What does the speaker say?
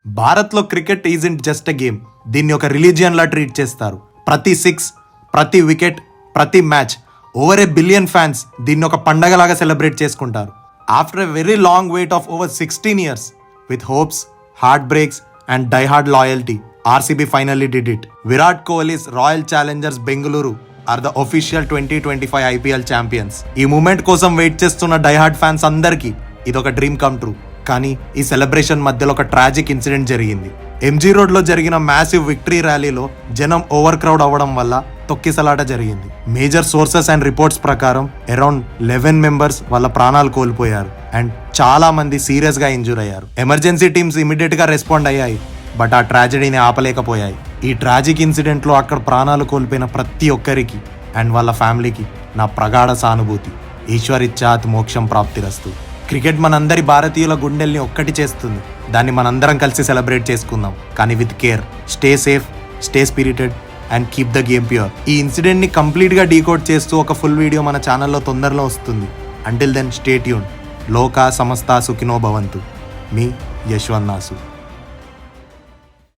భారత్లో cricket isn't just a game. దీన్ని ఒక రిలీజియన్ లా ట్రీట్ చేస్తారు. ప్రతి 6, ప్రతి వికెట్, ప్రతి match over a billion fans దీన్ని ఒక పండగలాగా సెలబ్రేట్ చేసుకుంటారు. After a very long weight of over 16 years, with hopes, heartbreaks and die-hard loyalty, RCB finally did it. Virat Kohli's Royal Challengers Bengaluru are the official 2025 IPL champions. ఈ moment కోసం wait చేస్తున్న die-hard fans అందరికీ ఇదొక dream come true. కానీ ఈ celebration మధ్యలో ఒక tragic incident జరిగింది. ఎంజీ రోడ్లో జరిగిన మ్యాసివ్ విక్టరీ ర్యాలీలో జనం ఓవర్ క్రౌడ్ అవ్వడం వల్ల తొక్కిసలాట జరిగింది. మేజర్ సోర్సెస్ అండ్ రిపోర్ట్స్ ప్రకారం అరౌండ్ 11 మెంబర్స్ వాళ్ళ ప్రాణాలు కోల్పోయారు అండ్ చాలా మంది సీరియస్ గా ఇంజూర్ అయ్యారు. ఎమర్జెన్సీ టీమ్స్ ఇమీడియట్ గా రెస్పాండ్ అయ్యాయి, బట్ ఆ ట్రాజడీని ఆపలేకపోయాయి. ఈ ట్రాజిక్ ఇన్సిడెంట్ లో అక్కడ ప్రాణాలు కోల్పోయిన ప్రతి ఒక్కరికి అండ్ వాళ్ళ ఫ్యామిలీకి నా ప్రగాఢ సానుభూతి. ఈశ్వరిచ్చాత్ మోక్షం ప్రాప్తిరస్తు. క్రికెట్ మనందరి భారతీయుల గుండెల్ని ఒక్కటి చేస్తుంది. దాన్ని మనందరం కలిసి సెలబ్రేట్ చేసుకుందాం, కానీ with care. Stay safe, stay spirited and keep the game pure. ఈ ఇన్సిడెంట్ ని కంప్లీట్ గా డీకోడ్ చేస్తూ ఒక ఫుల్ వీడియో మన ఛానల్లో తొందరలో వస్తుంది. Until then stay tune. లోకా సమస్తా సుఖినో భవంతు. మీ యశ్వంత్ నాసు.